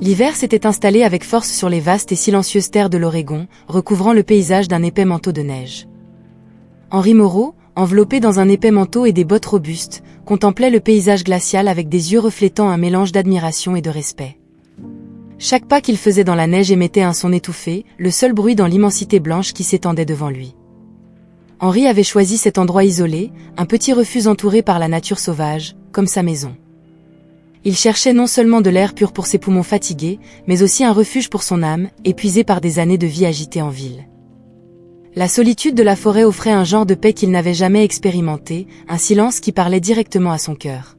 L'hiver s'était installé avec force sur les vastes et silencieuses terres de l'Oregon, recouvrant le paysage d'un épais manteau de neige. Henri Moreau, enveloppé dans un épais manteau et des bottes robustes, contemplait le paysage glacial avec des yeux reflétant un mélange d'admiration et de respect. Chaque pas qu'il faisait dans la neige émettait un son étouffé, le seul bruit dans l'immensité blanche qui s'étendait devant lui. Henri avait choisi cet endroit isolé, un petit refuge entouré par la nature sauvage, comme sa maison. Il cherchait non seulement de l'air pur pour ses poumons fatigués, mais aussi un refuge pour son âme, épuisée par des années de vie agitée en ville. La solitude de la forêt offrait un genre de paix qu'il n'avait jamais expérimenté, un silence qui parlait directement à son cœur.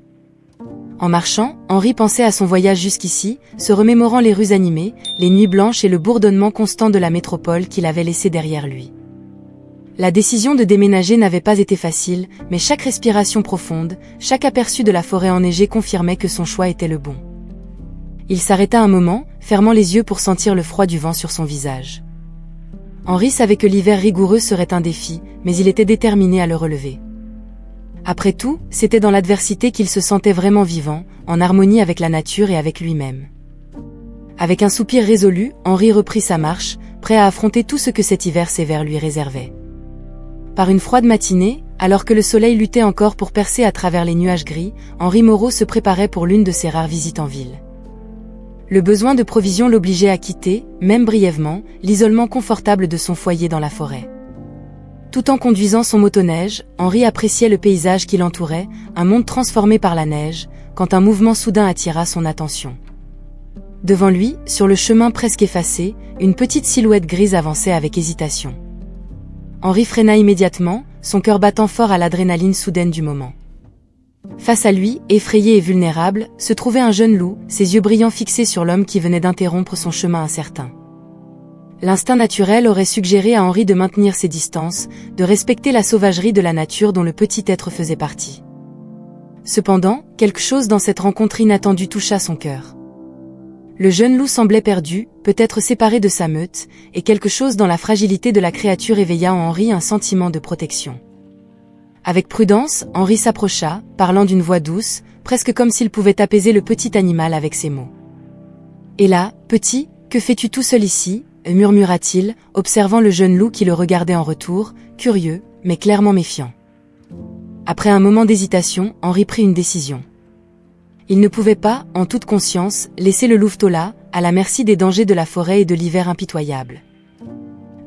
En marchant, Henri pensait à son voyage jusqu'ici, se remémorant les rues animées, les nuits blanches et le bourdonnement constant de la métropole qu'il avait laissé derrière lui. La décision de déménager n'avait pas été facile, mais chaque respiration profonde, chaque aperçu de la forêt enneigée confirmait que son choix était le bon. Il s'arrêta un moment, fermant les yeux pour sentir le froid du vent sur son visage. Henri savait que l'hiver rigoureux serait un défi, mais il était déterminé à le relever. Après tout, c'était dans l'adversité qu'il se sentait vraiment vivant, en harmonie avec la nature et avec lui-même. Avec un soupir résolu, Henri reprit sa marche, prêt à affronter tout ce que cet hiver sévère lui réservait. Par une froide matinée, alors que le soleil luttait encore pour percer à travers les nuages gris, Henri Moreau se préparait pour l'une de ses rares visites en ville. Le besoin de provisions l'obligeait à quitter, même brièvement, l'isolement confortable de son foyer dans la forêt. Tout en conduisant son motoneige, Henri appréciait le paysage qui l'entourait, un monde transformé par la neige, quand un mouvement soudain attira son attention. Devant lui, sur le chemin presque effacé, une petite silhouette grise avançait avec hésitation. Henri freina immédiatement, son cœur battant fort à l'adrénaline soudaine du moment. Face à lui, effrayé et vulnérable, se trouvait un jeune loup, ses yeux brillants fixés sur l'homme qui venait d'interrompre son chemin incertain. L'instinct naturel aurait suggéré à Henri de maintenir ses distances, de respecter la sauvagerie de la nature dont le petit être faisait partie. Cependant, quelque chose dans cette rencontre inattendue toucha son cœur. Le jeune loup semblait perdu, peut-être séparé de sa meute, et quelque chose dans la fragilité de la créature éveilla en Henri un sentiment de protection. Avec prudence, Henri s'approcha, parlant d'une voix douce, presque comme s'il pouvait apaiser le petit animal avec ses mots. « Et là, petit, que fais-tu tout seul ici ?» murmura-t-il, observant le jeune loup qui le regardait en retour, curieux, mais clairement méfiant. Après un moment d'hésitation, Henri prit une décision. Il ne pouvait pas, en toute conscience, laisser le louveteau là, à la merci des dangers de la forêt et de l'hiver impitoyable.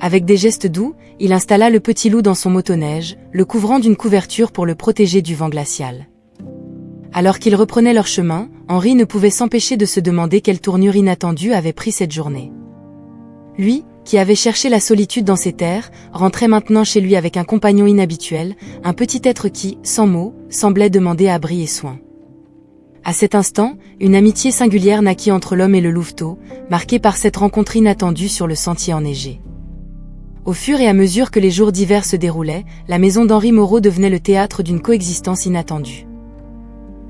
Avec des gestes doux, il installa le petit loup dans son motoneige, le couvrant d'une couverture pour le protéger du vent glacial. Alors qu'ils reprenaient leur chemin, Henri ne pouvait s'empêcher de se demander quelle tournure inattendue avait pris cette journée. Lui, qui avait cherché la solitude dans ces terres, rentrait maintenant chez lui avec un compagnon inhabituel, un petit être qui, sans mots, semblait demander abri et soin. À cet instant, une amitié singulière naquit entre l'homme et le louveteau, marquée par cette rencontre inattendue sur le sentier enneigé. Au fur et à mesure que les jours d'hiver se déroulaient, la maison d'Henri Moreau devenait le théâtre d'une coexistence inattendue.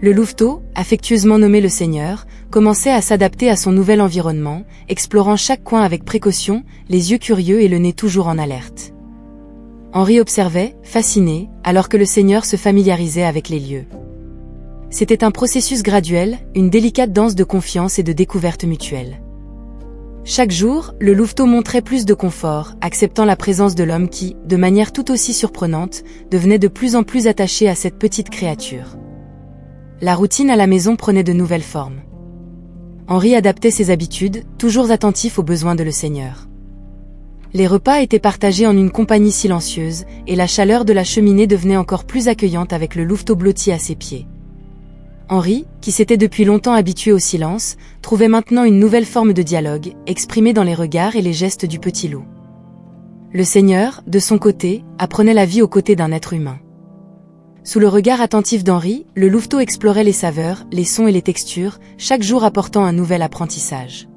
Le louveteau, affectueusement nommé le Seigneur, commençait à s'adapter à son nouvel environnement, explorant chaque coin avec précaution, les yeux curieux et le nez toujours en alerte. Henri observait, fasciné, alors que le Seigneur se familiarisait avec les lieux. C'était un processus graduel, une délicate danse de confiance et de découverte mutuelle. Chaque jour, le louveteau montrait plus de confort, acceptant la présence de l'homme qui, de manière tout aussi surprenante, devenait de plus en plus attaché à cette petite créature. La routine à la maison prenait de nouvelles formes. Henri adaptait ses habitudes, toujours attentif aux besoins de le Seigneur. Les repas étaient partagés en une compagnie silencieuse, et la chaleur de la cheminée devenait encore plus accueillante avec le louveteau blotti à ses pieds. Henri, qui s'était depuis longtemps habitué au silence, trouvait maintenant une nouvelle forme de dialogue, exprimée dans les regards et les gestes du petit loup. Le Seigneur, de son côté, apprenait la vie aux côtés d'un être humain. Sous le regard attentif d'Henri, le louveteau explorait les saveurs, les sons et les textures, chaque jour apportant un nouvel apprentissage.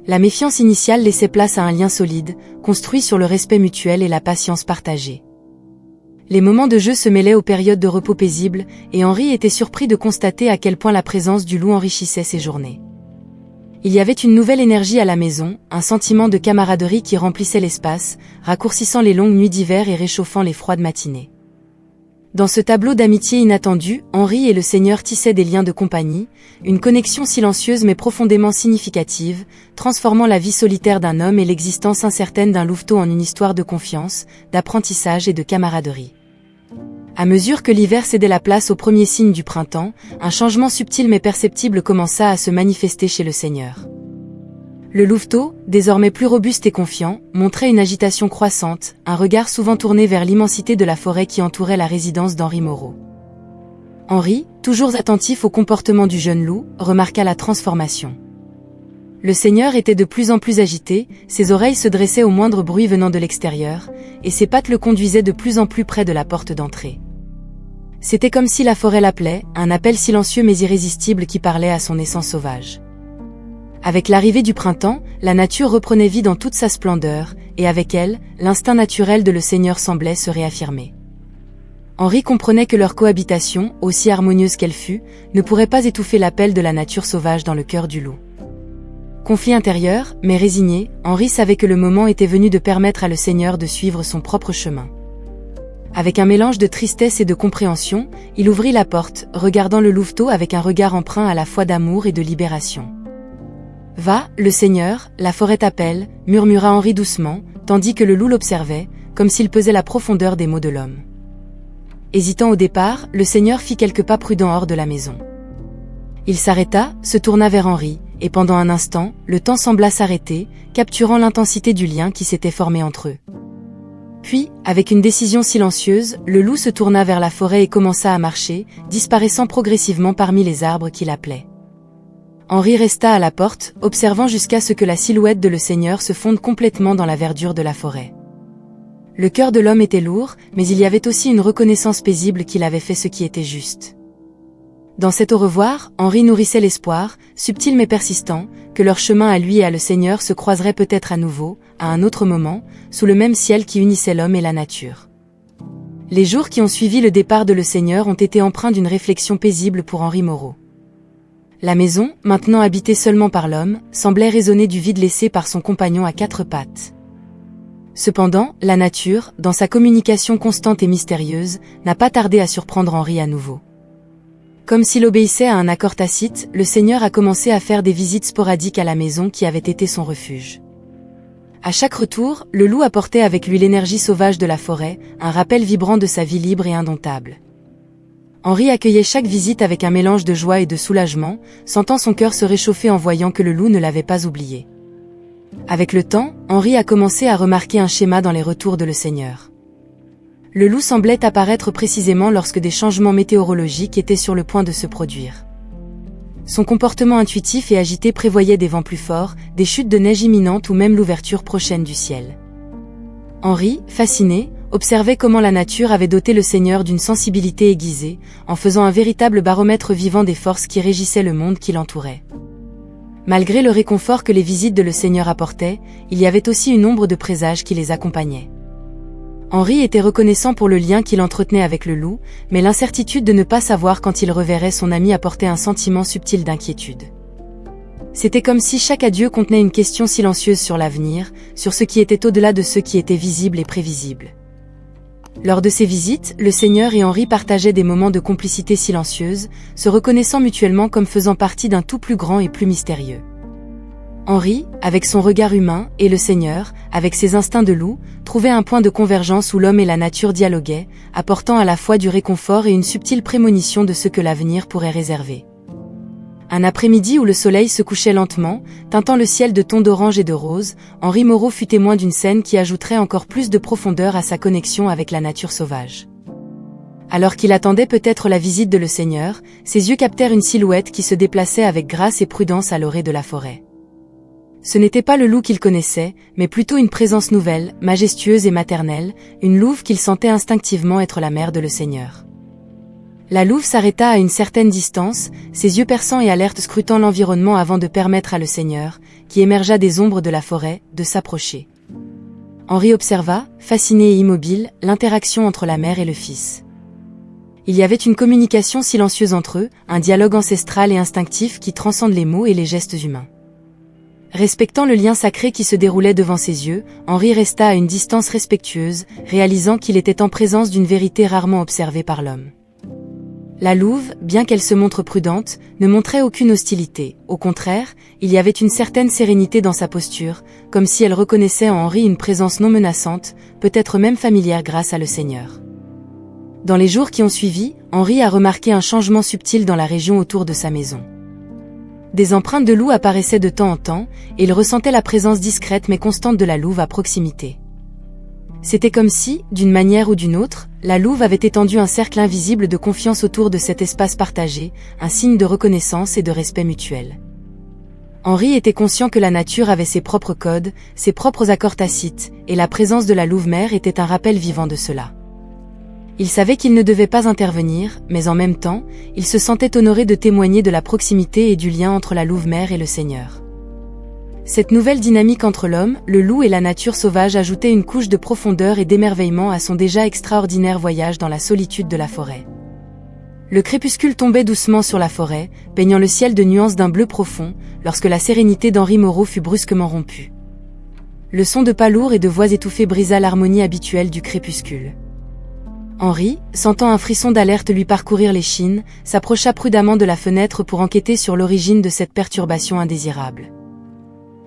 La méfiance initiale laissait place à un lien solide, construit sur le respect mutuel et la patience partagée. Les moments de jeu se mêlaient aux périodes de repos paisibles, et Henri était surpris de constater à quel point la présence du loup enrichissait ses journées. Il y avait une nouvelle énergie à la maison, un sentiment de camaraderie qui remplissait l'espace, raccourcissant les longues nuits d'hiver et réchauffant les froides matinées. Dans ce tableau d'amitié inattendu, Henri et le Seigneur tissaient des liens de compagnie, une connexion silencieuse mais profondément significative, transformant la vie solitaire d'un homme et l'existence incertaine d'un louveteau en une histoire de confiance, d'apprentissage et de camaraderie. À mesure que l'hiver cédait la place aux premiers signes du printemps, un changement subtil mais perceptible commença à se manifester chez le Seigneur. Le louveteau, désormais plus robuste et confiant, montrait une agitation croissante, un regard souvent tourné vers l'immensité de la forêt qui entourait la résidence d'Henri Moreau. Henri, toujours attentif au comportement du jeune loup, remarqua la transformation. Le Seigneur était de plus en plus agité, ses oreilles se dressaient au moindre bruit venant de l'extérieur, et ses pattes le conduisaient de plus en plus près de la porte d'entrée. C'était comme si la forêt l'appelait, un appel silencieux mais irrésistible qui parlait à son essence sauvage. Avec l'arrivée du printemps, la nature reprenait vie dans toute sa splendeur, et avec elle, l'instinct naturel de le Seigneur semblait se réaffirmer. Henri comprenait que leur cohabitation, aussi harmonieuse qu'elle fût, ne pourrait pas étouffer l'appel de la nature sauvage dans le cœur du loup. Conflit intérieur, mais résigné, Henri savait que le moment était venu de permettre à le Seigneur de suivre son propre chemin. Avec un mélange de tristesse et de compréhension, il ouvrit la porte, regardant le louveteau avec un regard empreint à la fois d'amour et de libération. « Va, le Seigneur, la forêt t'appelle », murmura Henri doucement, tandis que le loup l'observait, comme s'il pesait la profondeur des mots de l'homme. Hésitant au départ, le Seigneur fit quelques pas prudents hors de la maison. Il s'arrêta, se tourna vers Henri, et pendant un instant, le temps sembla s'arrêter, capturant l'intensité du lien qui s'était formé entre eux. Puis, avec une décision silencieuse, le loup se tourna vers la forêt et commença à marcher, disparaissant progressivement parmi les arbres qui l'appelaient. Henri resta à la porte, observant jusqu'à ce que la silhouette de le Seigneur se fonde complètement dans la verdure de la forêt. Le cœur de l'homme était lourd, mais il y avait aussi une reconnaissance paisible qu'il avait fait ce qui était juste. Dans cet au revoir, Henri nourrissait l'espoir, subtil mais persistant, que leur chemin à lui et à le Seigneur se croiserait peut-être à nouveau, à un autre moment, sous le même ciel qui unissait l'homme et la nature. Les jours qui ont suivi le départ de le Seigneur ont été empreints d'une réflexion paisible pour Henri Moreau. La maison, maintenant habitée seulement par l'homme, semblait résonner du vide laissé par son compagnon à quatre pattes. Cependant, la nature, dans sa communication constante et mystérieuse, n'a pas tardé à surprendre Henri à nouveau. Comme s'il obéissait à un accord tacite, le Seigneur a commencé à faire des visites sporadiques à la maison qui avait été son refuge. À chaque retour, le loup apportait avec lui l'énergie sauvage de la forêt, un rappel vibrant de sa vie libre et indomptable. Henri accueillait chaque visite avec un mélange de joie et de soulagement, sentant son cœur se réchauffer en voyant que le loup ne l'avait pas oublié. Avec le temps, Henri a commencé à remarquer un schéma dans les retours de le Seigneur. Le loup semblait apparaître précisément lorsque des changements météorologiques étaient sur le point de se produire. Son comportement intuitif et agité prévoyait des vents plus forts, des chutes de neige imminentes ou même l'ouverture prochaine du ciel. Henri, fasciné, observait comment la nature avait doté le Seigneur d'une sensibilité aiguisée, en faisant un véritable baromètre vivant des forces qui régissaient le monde qui l'entourait. Malgré le réconfort que les visites de le Seigneur apportaient, il y avait aussi une ombre de présage qui les accompagnait. Henri était reconnaissant pour le lien qu'il entretenait avec le loup, mais l'incertitude de ne pas savoir quand il reverrait son ami apportait un sentiment subtil d'inquiétude. C'était comme si chaque adieu contenait une question silencieuse sur l'avenir, sur ce qui était au-delà de ce qui était visible et prévisible. Lors de ces visites, le Seigneur et Henri partageaient des moments de complicité silencieuse, se reconnaissant mutuellement comme faisant partie d'un tout plus grand et plus mystérieux. Henri, avec son regard humain, et le Seigneur, avec ses instincts de loup, trouvaient un point de convergence où l'homme et la nature dialoguaient, apportant à la fois du réconfort et une subtile prémonition de ce que l'avenir pourrait réserver. Un après-midi où le soleil se couchait lentement, teintant le ciel de tons d'orange et de rose, Henri Moreau fut témoin d'une scène qui ajouterait encore plus de profondeur à sa connexion avec la nature sauvage. Alors qu'il attendait peut-être la visite de le Seigneur, ses yeux captèrent une silhouette qui se déplaçait avec grâce et prudence à l'orée de la forêt. Ce n'était pas le loup qu'il connaissait, mais plutôt une présence nouvelle, majestueuse et maternelle, une louve qu'il sentait instinctivement être la mère de le Seigneur. La louve s'arrêta à une certaine distance, ses yeux perçants et alertes scrutant l'environnement avant de permettre à le Seigneur, qui émergea des ombres de la forêt, de s'approcher. Henri observa, fasciné et immobile, l'interaction entre la mère et le fils. Il y avait une communication silencieuse entre eux, un dialogue ancestral et instinctif qui transcende les mots et les gestes humains. Respectant le lien sacré qui se déroulait devant ses yeux, Henri resta à une distance respectueuse, réalisant qu'il était en présence d'une vérité rarement observée par l'homme. La louve, bien qu'elle se montre prudente, ne montrait aucune hostilité. Au contraire, il y avait une certaine sérénité dans sa posture, comme si elle reconnaissait en Henri une présence non menaçante, peut-être même familière grâce à le Seigneur. Dans les jours qui ont suivi, Henri a remarqué un changement subtil dans la région autour de sa maison. Des empreintes de loup apparaissaient de temps en temps, et il ressentait la présence discrète mais constante de la louve à proximité. C'était comme si, d'une manière ou d'une autre, la louve avait étendu un cercle invisible de confiance autour de cet espace partagé, un signe de reconnaissance et de respect mutuel. Henri était conscient que la nature avait ses propres codes, ses propres accords tacites, et la présence de la louve-mère était un rappel vivant de cela. Il savait qu'il ne devait pas intervenir, mais en même temps, il se sentait honoré de témoigner de la proximité et du lien entre la louve-mère et le Seigneur. Cette nouvelle dynamique entre l'homme, le loup et la nature sauvage ajoutait une couche de profondeur et d'émerveillement à son déjà extraordinaire voyage dans la solitude de la forêt. Le crépuscule tombait doucement sur la forêt, peignant le ciel de nuances d'un bleu profond, lorsque la sérénité d'Henri Moreau fut brusquement rompue. Le son de pas lourds et de voix étouffées brisa l'harmonie habituelle du crépuscule. Henri, sentant un frisson d'alerte lui parcourir l'échine, s'approcha prudemment de la fenêtre pour enquêter sur l'origine de cette perturbation indésirable.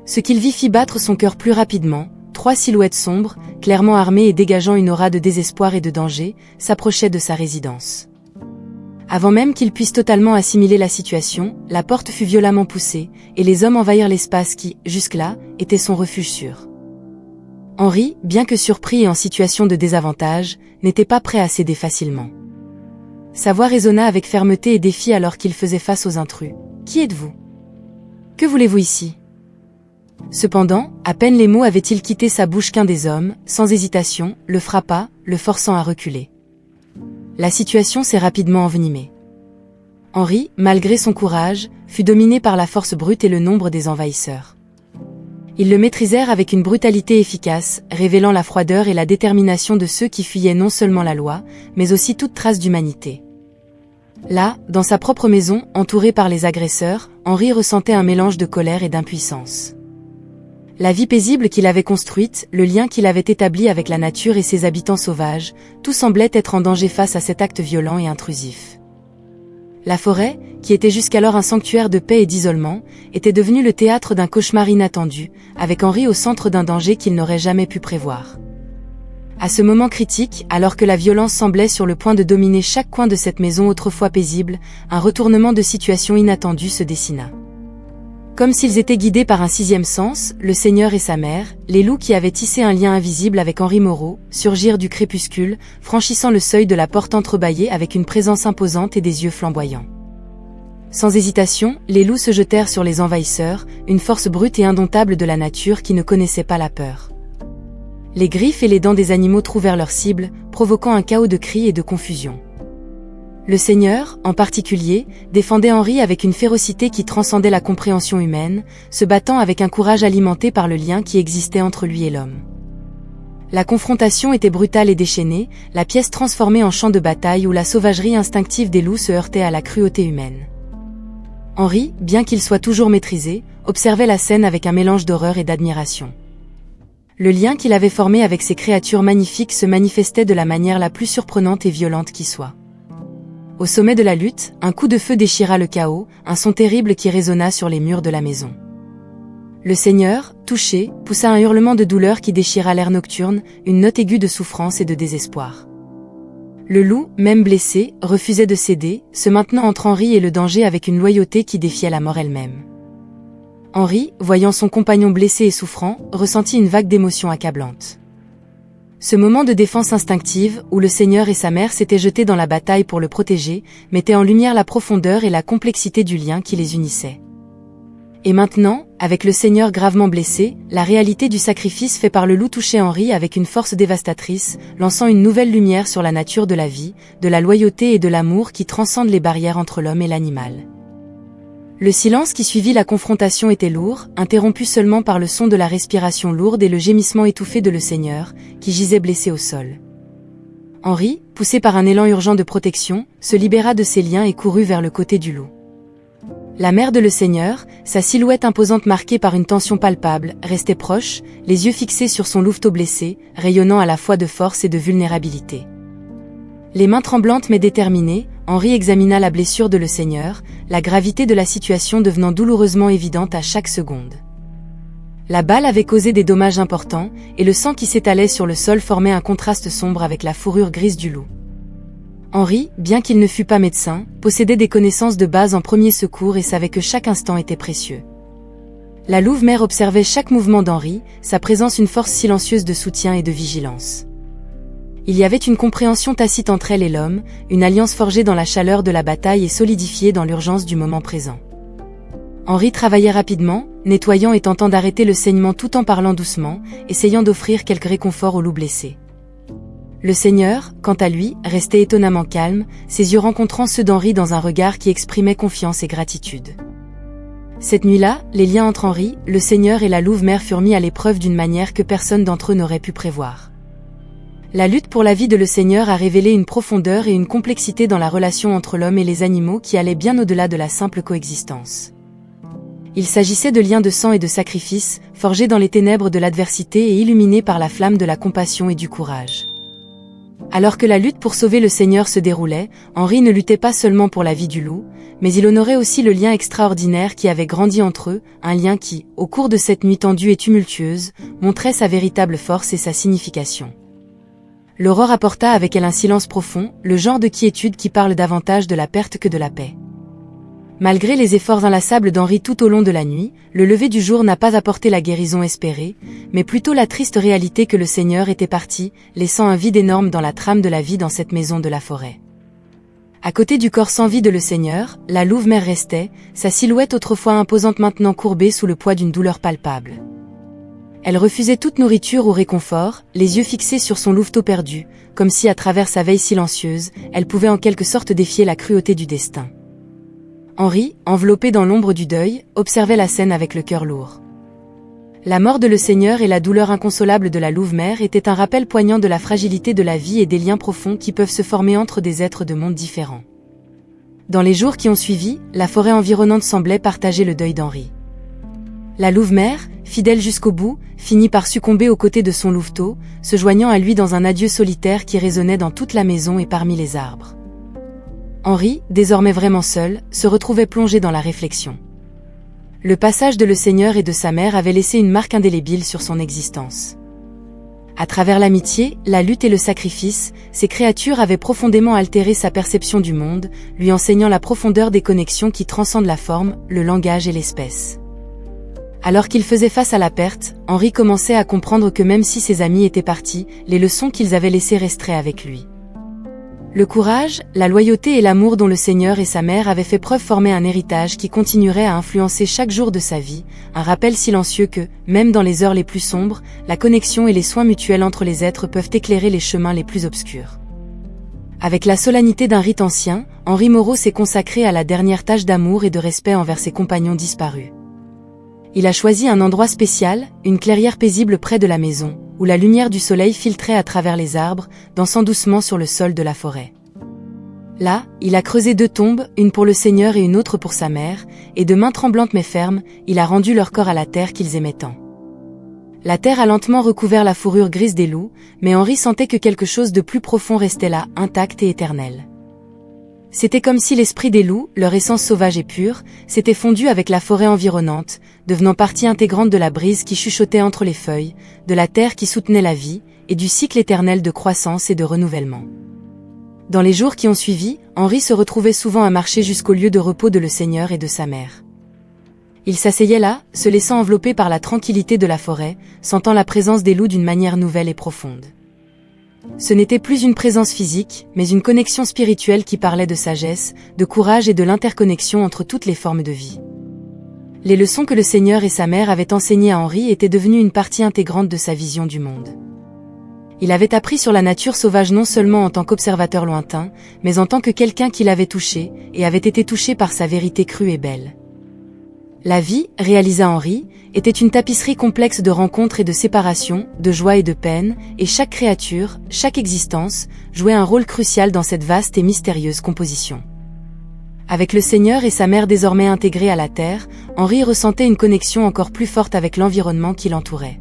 Ce qu'il vit fit battre son cœur plus rapidement. 3 silhouettes sombres, clairement armées et dégageant une aura de désespoir et de danger, s'approchaient de sa résidence. Avant même qu'il puisse totalement assimiler la situation, la porte fut violemment poussée, et les hommes envahirent l'espace qui, jusque-là, était son refuge sûr. Henri, bien que surpris et en situation de désavantage, n'était pas prêt à céder facilement. Sa voix résonna avec fermeté et défi alors qu'il faisait face aux intrus. « Qui êtes-vous ? Que voulez-vous ici ?» Cependant, à peine les mots avaient-ils quitté sa bouche qu'un des hommes, sans hésitation, le frappa, le forçant à reculer. La situation s'est rapidement envenimée. Henri, malgré son courage, fut dominé par la force brute et le nombre des envahisseurs. Ils le maîtrisèrent avec une brutalité efficace, révélant la froideur et la détermination de ceux qui fuyaient non seulement la loi, mais aussi toute trace d'humanité. Là, dans sa propre maison, entouré par les agresseurs, Henri ressentait un mélange de colère et d'impuissance. La vie paisible qu'il avait construite, le lien qu'il avait établi avec la nature et ses habitants sauvages, tout semblait être en danger face à cet acte violent et intrusif. La forêt, qui était jusqu'alors un sanctuaire de paix et d'isolement, était devenue le théâtre d'un cauchemar inattendu, avec Henri au centre d'un danger qu'il n'aurait jamais pu prévoir. À ce moment critique, alors que la violence semblait sur le point de dominer chaque coin de cette maison autrefois paisible, un retournement de situation inattendu se dessina. Comme s'ils étaient guidés par un 6e sens, le Seigneur et sa mère, les loups qui avaient tissé un lien invisible avec Henri Moreau, surgirent du crépuscule, franchissant le seuil de la porte entrebâillée avec une présence imposante et des yeux flamboyants. Sans hésitation, les loups se jetèrent sur les envahisseurs, une force brute et indomptable de la nature qui ne connaissait pas la peur. Les griffes et les dents des animaux trouvèrent leur cible, provoquant un chaos de cris et de confusion. Le Seigneur, en particulier, défendait Henri avec une férocité qui transcendait la compréhension humaine, se battant avec un courage alimenté par le lien qui existait entre lui et l'homme. La confrontation était brutale et déchaînée, la pièce transformée en champ de bataille où la sauvagerie instinctive des loups se heurtait à la cruauté humaine. Henri, bien qu'il soit toujours maîtrisé, observait la scène avec un mélange d'horreur et d'admiration. Le lien qu'il avait formé avec ces créatures magnifiques se manifestait de la manière la plus surprenante et violente qui soit. Au sommet de la lutte, un coup de feu déchira le chaos, un son terrible qui résonna sur les murs de la maison. Le Seigneur, touché, poussa un hurlement de douleur qui déchira l'air nocturne, une note aiguë de souffrance et de désespoir. Le loup, même blessé, refusait de céder, se maintenant entre Henri et le danger avec une loyauté qui défiait la mort elle-même. Henri, voyant son compagnon blessé et souffrant, ressentit une vague d'émotion accablante. Ce moment de défense instinctive, où le Seigneur et sa mère s'étaient jetés dans la bataille pour le protéger, mettait en lumière la profondeur et la complexité du lien qui les unissait. Et maintenant, avec le Seigneur gravement blessé, la réalité du sacrifice fait par le loup touchait Henri avec une force dévastatrice, lançant une nouvelle lumière sur la nature de la vie, de la loyauté et de l'amour qui transcendent les barrières entre l'homme et l'animal. Le silence qui suivit la confrontation était lourd, interrompu seulement par le son de la respiration lourde et le gémissement étouffé de le Seigneur, qui gisait blessé au sol. Henri, poussé par un élan urgent de protection, se libéra de ses liens et courut vers le côté du loup. La mère de Le Seigneur, sa silhouette imposante marquée par une tension palpable, restait proche, les yeux fixés sur son louveteau blessé, rayonnant à la fois de force et de vulnérabilité. Les mains tremblantes mais déterminées, Henri examina la blessure de Le Seigneur, la gravité de la situation devenant douloureusement évidente à chaque seconde. La balle avait causé des dommages importants, et le sang qui s'étalait sur le sol formait un contraste sombre avec la fourrure grise du loup. Henri, bien qu'il ne fût pas médecin, possédait des connaissances de base en premier secours et savait que chaque instant était précieux. La louve-mère observait chaque mouvement d'Henri, sa présence une force silencieuse de soutien et de vigilance. Il y avait une compréhension tacite entre elle et l'homme, une alliance forgée dans la chaleur de la bataille et solidifiée dans l'urgence du moment présent. Henri travaillait rapidement, nettoyant et tentant d'arrêter le saignement tout en parlant doucement, essayant d'offrir quelque réconfort au loup blessé. Le Seigneur, quant à lui, restait étonnamment calme, ses yeux rencontrant ceux d'Henri dans un regard qui exprimait confiance et gratitude. Cette nuit-là, les liens entre Henri, le Seigneur et la louve-mère furent mis à l'épreuve d'une manière que personne d'entre eux n'aurait pu prévoir. La lutte pour la vie de Le Seigneur a révélé une profondeur et une complexité dans la relation entre l'homme et les animaux qui allaient bien au-delà de la simple coexistence. Il s'agissait de liens de sang et de sacrifice, forgés dans les ténèbres de l'adversité et illuminés par la flamme de la compassion et du courage. Alors que la lutte pour sauver Le Seigneur se déroulait, Henri ne luttait pas seulement pour la vie du loup, mais il honorait aussi le lien extraordinaire qui avait grandi entre eux, un lien qui, au cours de cette nuit tendue et tumultueuse, montrait sa véritable force et sa signification. L'aurore apporta avec elle un silence profond, le genre de quiétude qui parle davantage de la perte que de la paix. Malgré les efforts inlassables d'Henri tout au long de la nuit, le lever du jour n'a pas apporté la guérison espérée, mais plutôt la triste réalité que Le Seigneur était parti, laissant un vide énorme dans la trame de la vie dans cette maison de la forêt. À côté du corps sans vie de Le Seigneur, la louve-mère restait, sa silhouette autrefois imposante maintenant courbée sous le poids d'une douleur palpable. Elle refusait toute nourriture ou réconfort, les yeux fixés sur son louveteau perdu, comme si à travers sa veille silencieuse, elle pouvait en quelque sorte défier la cruauté du destin. Henri, enveloppé dans l'ombre du deuil, observait la scène avec le cœur lourd. La mort de Le Seigneur et la douleur inconsolable de la louve-mère étaient un rappel poignant de la fragilité de la vie et des liens profonds qui peuvent se former entre des êtres de mondes différents. Dans les jours qui ont suivi, la forêt environnante semblait partager le deuil d'Henri. La louve-mère, fidèle jusqu'au bout, finit par succomber aux côtés de son louveteau, se joignant à lui dans un adieu solitaire qui résonnait dans toute la maison et parmi les arbres. Henri, désormais vraiment seul, se retrouvait plongé dans la réflexion. Le passage de Le Seigneur et de sa mère avait laissé une marque indélébile sur son existence. À travers l'amitié, la lutte et le sacrifice, ces créatures avaient profondément altéré sa perception du monde, lui enseignant la profondeur des connexions qui transcendent la forme, le langage et l'espèce. Alors qu'il faisait face à la perte, Henri commençait à comprendre que même si ses amis étaient partis, les leçons qu'ils avaient laissées resteraient avec lui. Le courage, la loyauté et l'amour dont Le Seigneur et sa mère avaient fait preuve formaient un héritage qui continuerait à influencer chaque jour de sa vie, un rappel silencieux que, même dans les heures les plus sombres, la connexion et les soins mutuels entre les êtres peuvent éclairer les chemins les plus obscurs. Avec la solennité d'un rite ancien, Henri Moreau s'est consacré à la dernière tâche d'amour et de respect envers ses compagnons disparus. Il a choisi un endroit spécial, une clairière paisible près de la maison, où la lumière du soleil filtrait à travers les arbres, dansant doucement sur le sol de la forêt. Là, il a creusé 2 tombes, une pour Le Seigneur et une autre pour sa mère, et de main tremblante mais ferme, il a rendu leur corps à la terre qu'ils aimaient tant. La terre a lentement recouvert la fourrure grise des loups, mais Henri sentait que quelque chose de plus profond restait là, intact et éternel. C'était comme si l'esprit des loups, leur essence sauvage et pure, s'était fondu avec la forêt environnante, devenant partie intégrante de la brise qui chuchotait entre les feuilles, de la terre qui soutenait la vie, et du cycle éternel de croissance et de renouvellement. Dans les jours qui ont suivi, Henri se retrouvait souvent à marcher jusqu'au lieu de repos de Le Seigneur et de sa mère. Il s'asseyait là, se laissant envelopper par la tranquillité de la forêt, sentant la présence des loups d'une manière nouvelle et profonde. Ce n'était plus une présence physique, mais une connexion spirituelle qui parlait de sagesse, de courage et de l'interconnexion entre toutes les formes de vie. Les leçons que Le Seigneur et sa mère avaient enseignées à Henri étaient devenues une partie intégrante de sa vision du monde. Il avait appris sur la nature sauvage non seulement en tant qu'observateur lointain, mais en tant que quelqu'un qui l'avait touché, et avait été touché par sa vérité crue et belle. La vie, réalisa Henri, était une tapisserie complexe de rencontres et de séparations, de joie et de peine, et chaque créature, chaque existence, jouait un rôle crucial dans cette vaste et mystérieuse composition. Avec le Seigneur et sa mère désormais intégrés à la terre, Henri ressentait une connexion encore plus forte avec l'environnement qui l'entourait.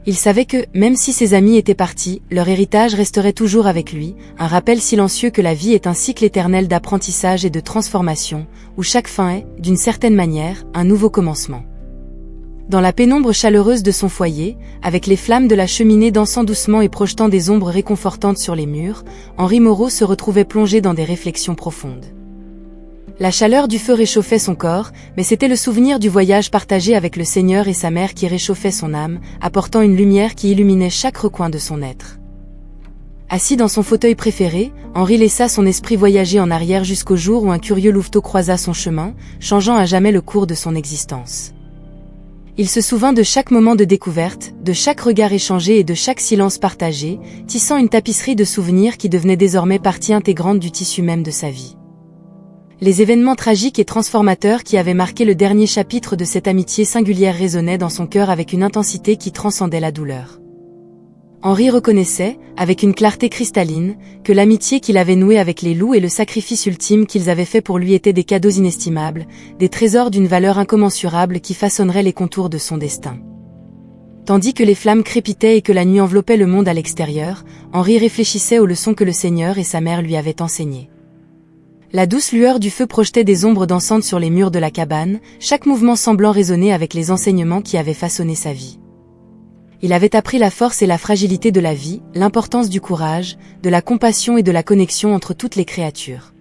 Il savait que, même si ses amis étaient partis, leur héritage resterait toujours avec lui, un rappel silencieux que la vie est un cycle éternel d'apprentissage et de transformation, où chaque fin est, d'une certaine manière, un nouveau commencement. Dans la pénombre chaleureuse de son foyer, avec les flammes de la cheminée dansant doucement et projetant des ombres réconfortantes sur les murs, Henri Moreau se retrouvait plongé dans des réflexions profondes. La chaleur du feu réchauffait son corps, mais c'était le souvenir du voyage partagé avec le Seigneur et sa mère qui réchauffait son âme, apportant une lumière qui illuminait chaque recoin de son être. Assis dans son fauteuil préféré, Henri laissa son esprit voyager en arrière jusqu'au jour où un curieux louveteau croisa son chemin, changeant à jamais le cours de son existence. Il se souvint de chaque moment de découverte, de chaque regard échangé et de chaque silence partagé, tissant une tapisserie de souvenirs qui devenait désormais partie intégrante du tissu même de sa vie. Les événements tragiques et transformateurs qui avaient marqué le dernier chapitre de cette amitié singulière résonnaient dans son cœur avec une intensité qui transcendait la douleur. Henri reconnaissait, avec une clarté cristalline, que l'amitié qu'il avait nouée avec les loups et le sacrifice ultime qu'ils avaient fait pour lui étaient des cadeaux inestimables, des trésors d'une valeur incommensurable qui façonneraient les contours de son destin. Tandis que les flammes crépitaient et que la nuit enveloppait le monde à l'extérieur, Henri réfléchissait aux leçons que le Seigneur et sa mère lui avaient enseignées. La douce lueur du feu projetait des ombres dansantes sur les murs de la cabane, chaque mouvement semblant résonner avec les enseignements qui avaient façonné sa vie. Il avait appris la force et la fragilité de la vie, l'importance du courage, de la compassion et de la connexion entre toutes les créatures.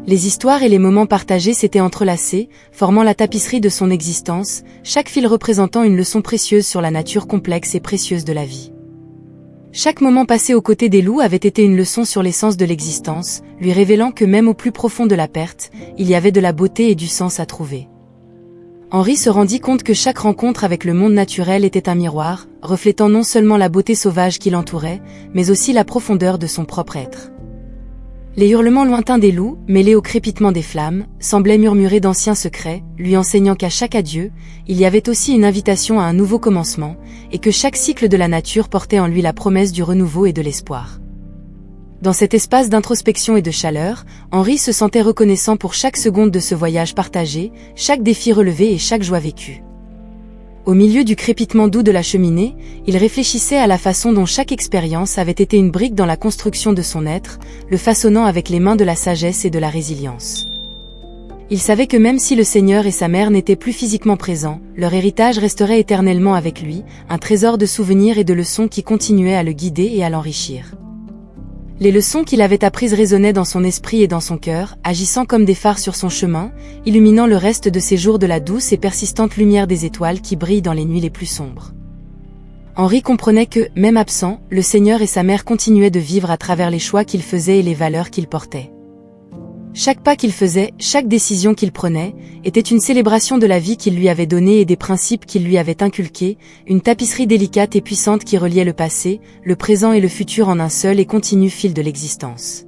Les histoires et les moments partagés s'étaient entrelacés, formant la tapisserie de son existence, chaque fil représentant une leçon précieuse sur la nature complexe et précieuse de la vie. Chaque moment passé aux côtés des loups avait été une leçon sur l'essence de l'existence, lui révélant que même au plus profond de la perte, il y avait de la beauté et du sens à trouver. Henri se rendit compte que chaque rencontre avec le monde naturel était un miroir, reflétant non seulement la beauté sauvage qui l'entourait, mais aussi la profondeur de son propre être. Les hurlements lointains des loups, mêlés au crépitement des flammes, semblaient murmurer d'anciens secrets, lui enseignant qu'à chaque adieu, il y avait aussi une invitation à un nouveau commencement, et que chaque cycle de la nature portait en lui la promesse du renouveau et de l'espoir. Dans cet espace d'introspection et de chaleur, Henri se sentait reconnaissant pour chaque seconde de ce voyage partagé, chaque défi relevé et chaque joie vécue. Au milieu du crépitement doux de la cheminée, il réfléchissait à la façon dont chaque expérience avait été une brique dans la construction de son être, le façonnant avec les mains de la sagesse et de la résilience. Il savait que même si le Seigneur et sa mère n'étaient plus physiquement présents, leur héritage resterait éternellement avec lui, un trésor de souvenirs et de leçons qui continuaient à le guider et à l'enrichir. Les leçons qu'il avait apprises résonnaient dans son esprit et dans son cœur, agissant comme des phares sur son chemin, illuminant le reste de ses jours de la douce et persistante lumière des étoiles qui brillent dans les nuits les plus sombres. Henri comprenait que, même absent, le Seigneur et sa mère continuaient de vivre à travers les choix qu'il faisait et les valeurs qu'il portait. Chaque pas qu'il faisait, chaque décision qu'il prenait, était une célébration de la vie qu'il lui avait donnée et des principes qu'il lui avait inculqués, une tapisserie délicate et puissante qui reliait le passé, le présent et le futur en un seul et continu fil de l'existence.